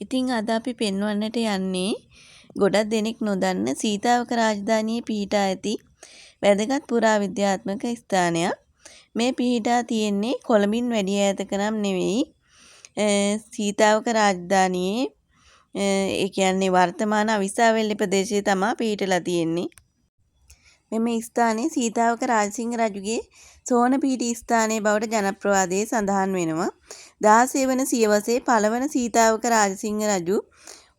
ඉතින් අද අපි පෙන්වන්නට යන්නේ ගොඩක් දෙනෙක් නොදන්න සීතාවක රාජධානියේ පිහිටා ඇති වැදගත් පුරාවිද්‍යාත්මක ස්ථානයක්. මේ පිහිටා තියෙන්නේ කොළඹින් වැඩි ඈතක නම් නෙවෙයි. සීතාවක රාජධානියේ ඒ කියන්නේ වර්තමාන අවිස්සාවේල්ල ප්‍රදේශයේ තමයි පිහිටලා තියෙන්නේ. මෙම ස්ථානයේ සීතාවක රාජසිංහ රජුගේ සෝන පීඨි ස්ථානයේ බවට ජනප්‍රවාදයේ සඳහන් වෙනවා. 16 වන සියවසේ පළවන සීතාවක රාජසිංහ රජු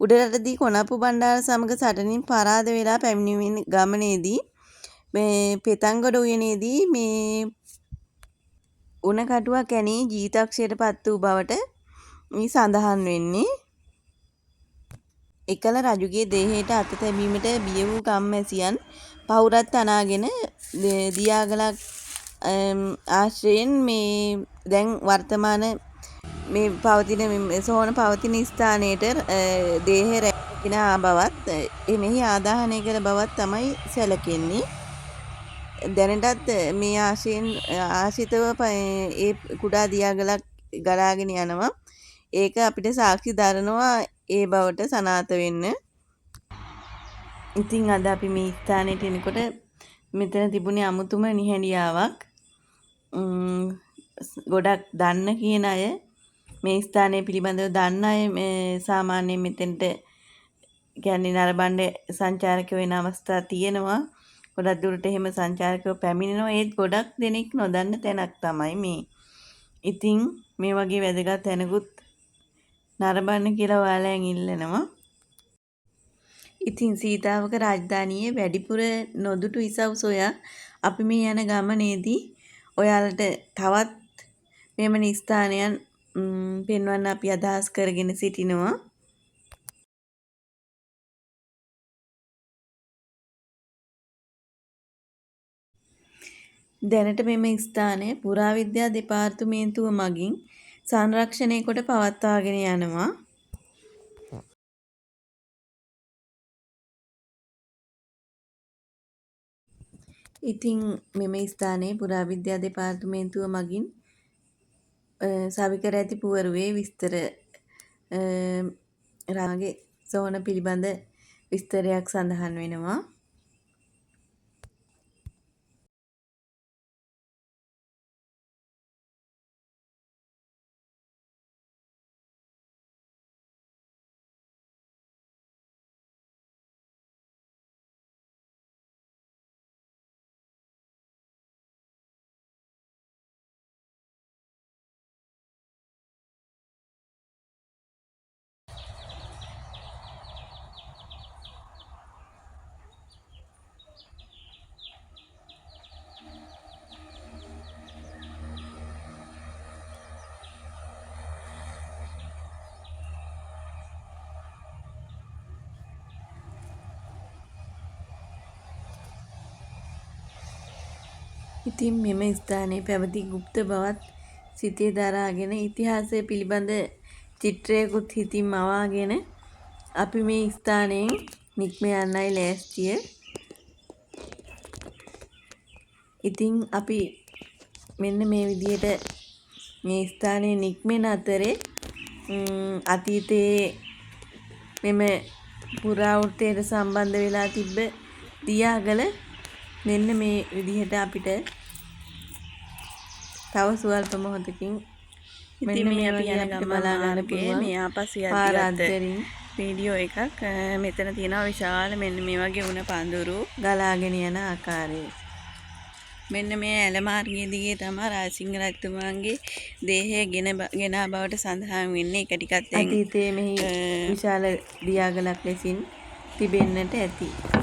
උඩරටදී කොණප්පු බණ්ඩාර සමග සටනින් පරාද වෙලා පැමිණීමේ ගමනේදී මේ පෙතන්ගොඩ උයනේදී මේ උණ කටුවක් ඇනී ජීවිතක්ෂයට පත් වූ බවට මේ සඳහන් වෙන්නේ. එකල රජුගේ දේහයට අත තැබීමට බිය වූ ගම්වැසියන් පවුරත් අනාගෙන දියාගලක් ආශ්‍රයෙන් මේ දැන් වර්තමාන මේ පවතින සෝන පවතින ස්ථානයට දේහය රැගෙන ආ බවත් එමෙහි ආදාහනය කළ බවත් තමයි සැලකෙන්නේ. දැනටත් මේ ආශ්‍රිතව ඒ කුඩා දියාගලක් ගලාගෙන යනවා. ඒක අපිට සාක්ෂි දරනවා ඒ බවට සනාථ වෙන්න. ඉතින් අද අපි මේ ස්ථානයට එනකොට මෙතන තිබුණේ අමුතුම නිහඬියාවක්. ගොඩක් දන්න කියන අය මේ ස්ථානය පිළිබඳව දන්න අය සාමාන්‍යයෙන් මෙතෙන්ට කියන්නේ නරඹන්න සංචාරකයෝ වෙන අවස්ථා තියෙනවා. ගොඩක් දුරට එහෙම සංචාරකයෝ පැමිණෙනවා. ඒත් ගොඩක් දෙනෙක් නොදන්න තැනක් තමයි මේ. ඉතින් මේ වගේ වැදගත් තැනකුත් නරඹන්න කියලා ඔයාලෙන් ඉල්ලනවා. ඉතින් සීතාවක රාජධානියේ වැඩිපුර නොදුටු ඉසව් සොයා අපි මේ යන ගමනේදී ඔයාලට තවත් මෙවැනි ස්ථානයන් පෙන්වන්න අපි අදහස් කරගෙන සිටිනවා. දැනට මෙම ස්ථානය පුරාවිද්‍යා දෙපාර්තමේන්තුව මගින් සංරක්ෂණය කොට පවත්වාගෙන යනවා. ඉතින් මෙම ස්ථානයේ පුරාවිද්‍යා දෙපාර්තමේන්තුව මගින් සවිකර ඇති පුවරුවේ විස්තර රාගේ සෝන පිළිබඳ විස්තරයක් සඳහන් වෙනවා. ඉතින් මෙම ස්ථානයේ පැවති গুপ্ত බවත් සිතේ දරාගෙන ඉතිහාසය පිළිබඳ චිත්‍රයකුත් හිතින් මවාගෙන අපි මේ ස්ථානයෙන් නික්ම යන්නයි ලෑස්තිය. ඉතින් අපි මෙන්න මේ විදිහට මේ ස්ථානයේ නික්මෙන අතරේ අතීතයේ මෙම පුරාවෘත්තයට සම්බන්ධ වෙලා තිබ්බ දියාගල මෙන්න මේ විදිහට අපිට තව සුවල්ප මොහොතකින් මෙන්න මේ අපි යන ගමන බලා ගන්න පුළුවන්. මේ ආපසු යද්දී වීඩියෝ එකක් මෙතන තියෙනවා විශාල මෙන්න මේ වගේ උණ පඳුරු ගලාගෙන යන ආකාරය. මෙන්න මේ ඇල මාර්ගයේ දිගේ තමයි රාජසිංහ රජතුමාගේ දේහය ගෙනා බවට සඳහන් වෙන්නේ. ඒක ටිකක් දැන් අතීතයේ මෙහි විශාල දියාගලක් ලෙසින් තිබෙන්නට ඇති.